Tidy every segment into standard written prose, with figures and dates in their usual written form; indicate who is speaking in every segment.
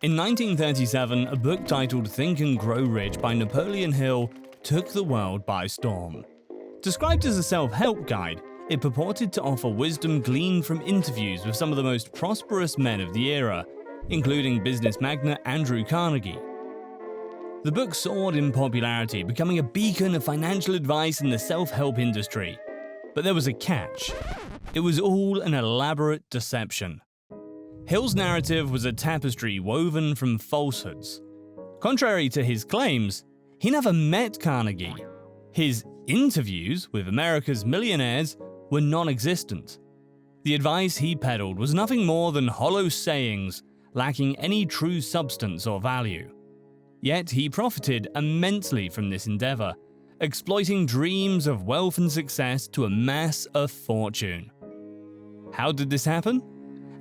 Speaker 1: In 1937, a book titled Think and Grow Rich by Napoleon Hill took the world by storm. Described as a self-help guide, it purported to offer wisdom gleaned from interviews with some of the most prosperous men of the era, including business magnate Andrew Carnegie. The book soared in popularity, becoming a beacon of financial advice in the self-help industry. But there was a catch. It was all an elaborate deception. Hill's narrative was a tapestry woven from falsehoods. Contrary to his claims, he never met Carnegie. His interviews with America's millionaires were non-existent. The advice he peddled was nothing more than hollow sayings, lacking any true substance or value. Yet he profited immensely from this endeavor, exploiting dreams of wealth and success to amass a fortune. How did this happen?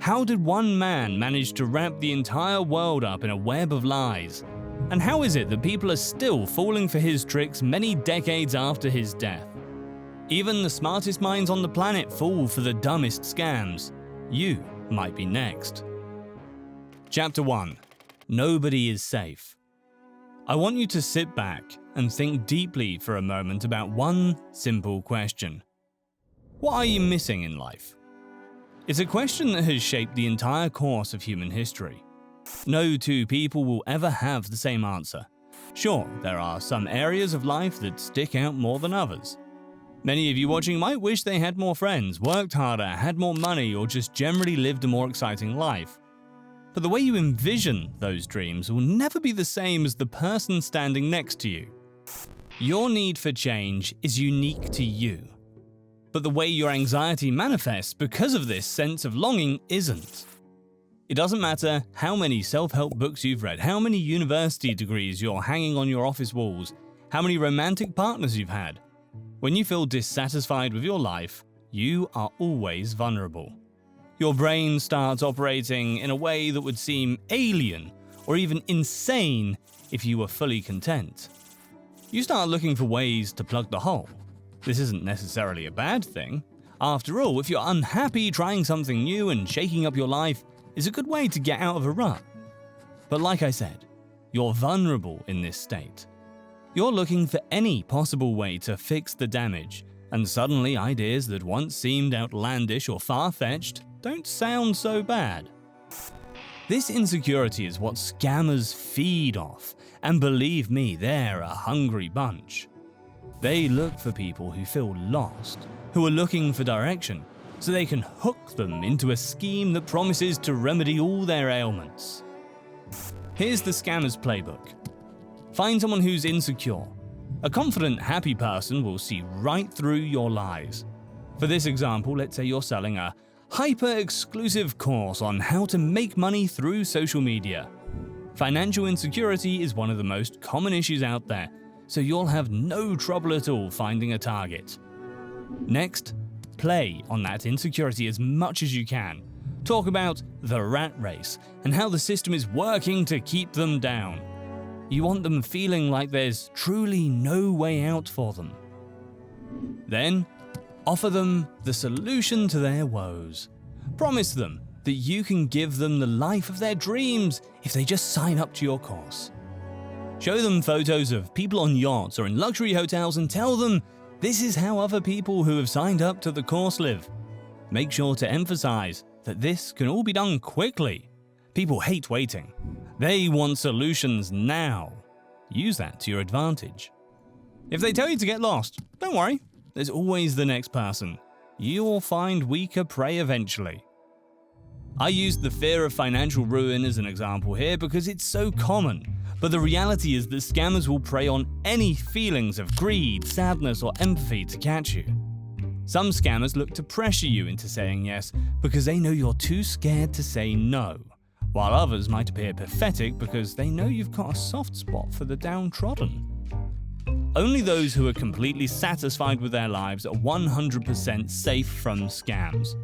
Speaker 1: How did one man manage to wrap the entire world up in a web of lies? And how is it that people are still falling for his tricks many decades after his death? Even the smartest minds on the planet fall for the dumbest scams. You might be next. Chapter 1. Nobody is safe. I want you to sit back and think deeply for a moment about one simple question. What are you missing in life? It's a question that has shaped the entire course of human history. No two people will ever have the same answer. Sure, there are some areas of life that stick out more than others. Many of you watching might wish they had more friends, worked harder, had more money, or just generally lived a more exciting life. But the way you envision those dreams will never be the same as the person standing next to you. Your need for change is unique to you. But the way your anxiety manifests because of this sense of longing isn't. It doesn't matter how many self-help books you've read, how many university degrees you're hanging on your office walls, how many romantic partners you've had. When you feel dissatisfied with your life, you are always vulnerable. Your brain starts operating in a way that would seem alien or even insane if you were fully content. You start looking for ways to plug the hole. This isn't necessarily a bad thing. After all, if you're unhappy, trying something new and shaking up your life is a good way to get out of a rut. But like I said, you're vulnerable in this state. You're looking for any possible way to fix the damage, and suddenly ideas that once seemed outlandish or far-fetched don't sound so bad. This insecurity is what scammers feed off, and believe me, they're a hungry bunch. They look for people who feel lost, who are looking for direction, so they can hook them into a scheme that promises to remedy all their ailments. Here's the scammer's playbook. Find someone who's insecure. A confident, happy person will see right through your lies. For this example, let's say you're selling a hyper-exclusive course on how to make money through social media. Financial insecurity is one of the most common issues out there, so you'll have no trouble at all finding a target. Next, play on that insecurity as much as you can. Talk about the rat race and how the system is working to keep them down. You want them feeling like there's truly no way out for them. Then, offer them the solution to their woes. Promise them that you can give them the life of their dreams if they just sign up to your course. Show them photos of people on yachts or in luxury hotels and tell them this is how other people who have signed up to the course live. Make sure to emphasize that this can all be done quickly. People hate waiting. They want solutions now. Use that to your advantage. If they tell you to get lost, don't worry. There's always the next person. You will find weaker prey eventually. I used the fear of financial ruin as an example here because it's so common. But the reality is that scammers will prey on any feelings of greed, sadness, or empathy to catch you. Some scammers look to pressure you into saying yes because they know you're too scared to say no, while others might appear pathetic because they know you've got a soft spot for the downtrodden. Only those who are completely satisfied with their lives are 100% safe from scams.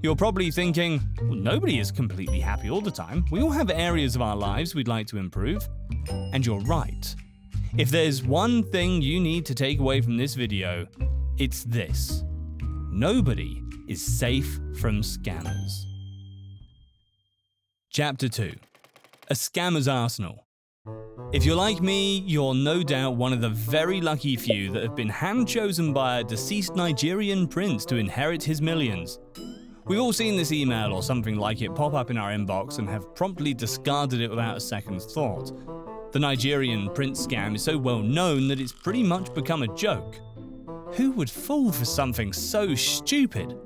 Speaker 1: You're probably thinking, well, nobody is completely happy all the time. We all have areas of our lives we'd like to improve. And you're right. If there's one thing you need to take away from this video, it's this. Nobody is safe from scammers. Chapter 2. A scammer's arsenal. If you're like me, you're no doubt one of the very lucky few that have been hand-chosen by a deceased Nigerian prince to inherit his millions. We've all seen this email or something like it pop up in our inbox and have promptly discarded it without a second's thought. The Nigerian prince scam is so well known that it's pretty much become a joke. Who would fall for something so stupid?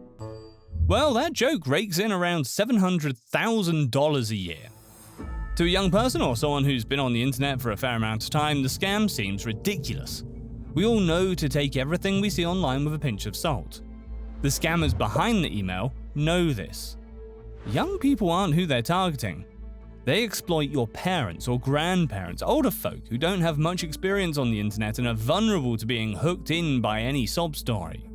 Speaker 1: Well, that joke rakes in around $700,000 a year. To a young person or someone who's been on the internet for a fair amount of time, the scam seems ridiculous. We all know to take everything we see online with a pinch of salt. The scammers behind the email know this. Young people aren't who they're targeting. They exploit your parents or grandparents, older folk who don't have much experience on the internet and are vulnerable to being hooked in by any sob story.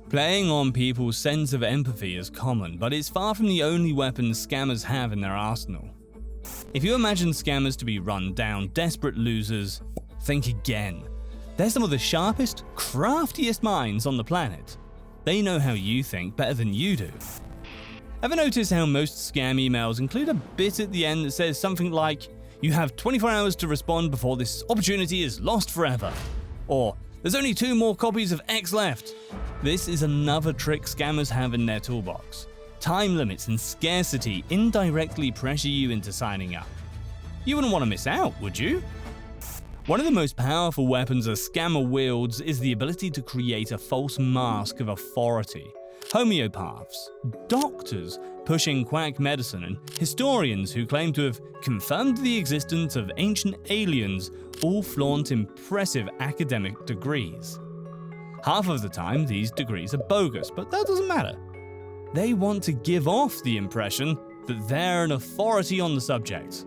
Speaker 1: Playing on people's sense of empathy is common, but it's far from the only weapon scammers have in their arsenal. If you imagine scammers to be run down, desperate losers, think again. They're some of the sharpest, craftiest minds on the planet. They know how you think better than you do. Ever notice how most scam emails include a bit at the end that says something like, "You have 24 hours to respond before this opportunity is lost forever," or "There's only 2 more copies of X left"? This is another trick scammers have in their toolbox. Time limits and scarcity indirectly pressure you into signing up. You wouldn't want to miss out, would you? One of the most powerful weapons a scammer wields is the ability to create a false mask of authority. Homeopaths, doctors pushing quack medicine, and historians who claim to have confirmed the existence of ancient aliens all flaunt impressive academic degrees. Half of the time, these degrees are bogus, but that doesn't matter. They want to give off the impression that they're an authority on the subject.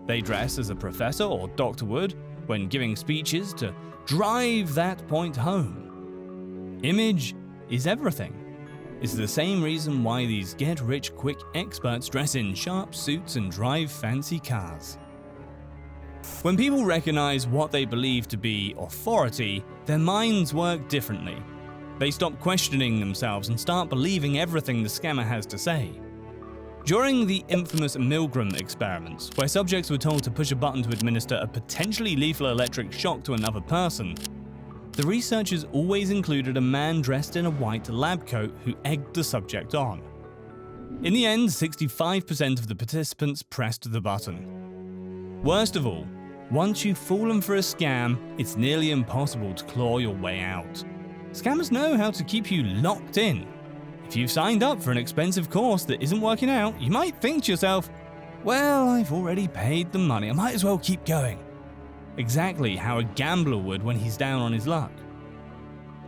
Speaker 1: They dress as a professor or doctor would when giving speeches to drive that point home. Image is everything. It's the same reason why these get-rich-quick experts dress in sharp suits and drive fancy cars. When people recognize what they believe to be authority, their minds work differently. They stop questioning themselves and start believing everything the scammer has to say. During the infamous Milgram experiments, where subjects were told to push a button to administer a potentially lethal electric shock to another person, the researchers always included a man dressed in a white lab coat who egged the subject on. In the end, 65% of the participants pressed the button. Worst of all, once you've fallen for a scam, it's nearly impossible to claw your way out. Scammers know how to keep you locked in. If you've signed up for an expensive course that isn't working out, you might think to yourself, "Well, I've already paid the money, I might as well keep going." Exactly how a gambler would when he's down on his luck.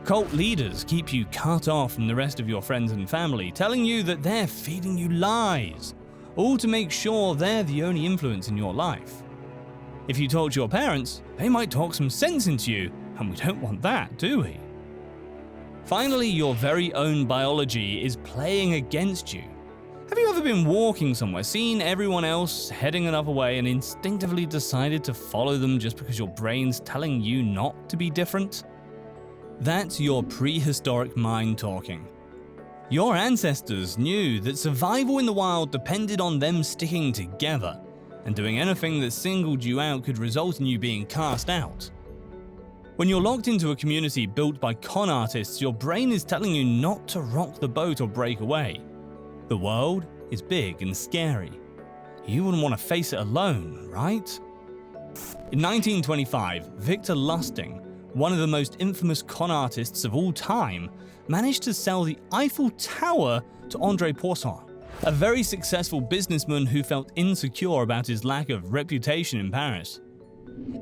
Speaker 1: Cult leaders keep you cut off from the rest of your friends and family, telling you that they're feeding you lies, all to make sure they're the only influence in your life. If you told your parents, they might talk some sense into you, and we don't want that, do we? Finally, your very own biology is playing against you. Have you ever been walking somewhere, seen everyone else heading another way, and instinctively decided to follow them just because your brain's telling you not to be different? That's your prehistoric mind talking. Your ancestors knew that survival in the wild depended on them sticking together, and doing anything that singled you out could result in you being cast out. When you're locked into a community built by con artists, your brain is telling you not to rock the boat or break away. The world is big and scary. You wouldn't want to face it alone, right? In 1925, Victor Lustig, one of the most infamous con artists of all time, managed to sell the Eiffel Tower to André Poisson, a very successful businessman who felt insecure about his lack of reputation in Paris.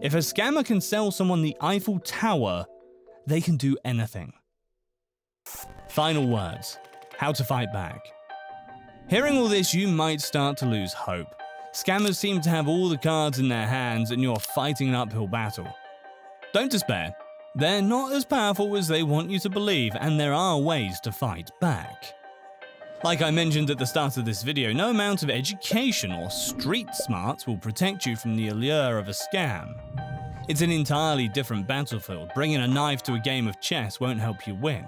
Speaker 1: If a scammer can sell someone the Eiffel Tower, they can do anything. Final words. How to fight back. Hearing all this, you might start to lose hope. Scammers seem to have all the cards in their hands and you're fighting an uphill battle. Don't despair. They're not as powerful as they want you to believe, and there are ways to fight back. Like I mentioned at the start of this video, no amount of education or street smarts will protect you from the allure of a scam. It's an entirely different battlefield. Bringing a knife to a game of chess won't help you win.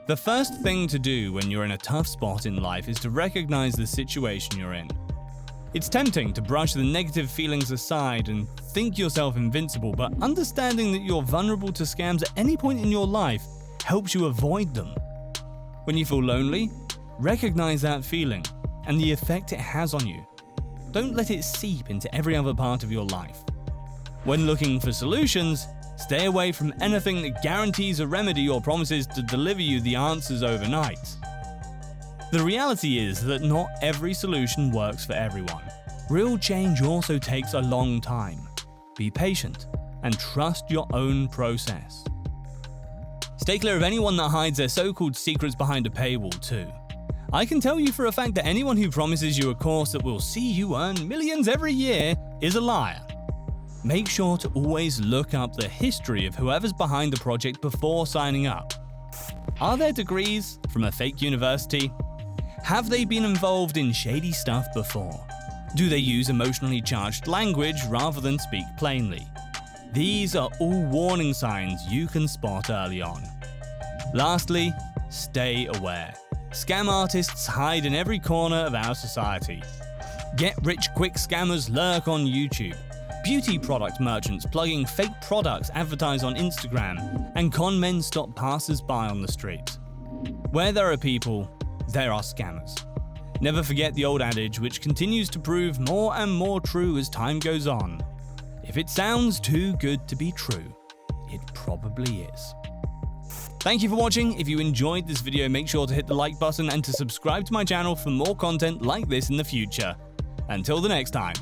Speaker 1: The first thing to do when you're in a tough spot in life is to recognize the situation you're in. It's tempting to brush the negative feelings aside and think yourself invincible, but understanding that you're vulnerable to scams at any point in your life helps you avoid them. When you feel lonely, recognize that feeling and the effect it has on you. Don't let it seep into every other part of your life. When looking for solutions, stay away from anything that guarantees a remedy or promises to deliver you the answers overnight. The reality is that not every solution works for everyone. Real change also takes a long time. Be patient and trust your own process. Stay clear of anyone that hides their so-called secrets behind a paywall too. I can tell you for a fact that anyone who promises you a course that will see you earn millions every year is a liar. Make sure to always look up the history of whoever's behind the project before signing up. Are their degrees from a fake university? Have they been involved in shady stuff before? Do they use emotionally charged language rather than speak plainly? These are all warning signs you can spot early on. Lastly, stay aware. Scam artists hide in every corner of our society. Get-rich-quick scammers lurk on YouTube. Beauty product merchants plugging fake products advertise on Instagram, and con men stop passers-by on the street. Where there are people, there are scammers. Never forget the old adage, which continues to prove more and more true as time goes on. If it sounds too good to be true, it probably is. Thank you for watching. If you enjoyed this video, make sure to hit the like button and to subscribe to my channel for more content like this in the future. Until the next time.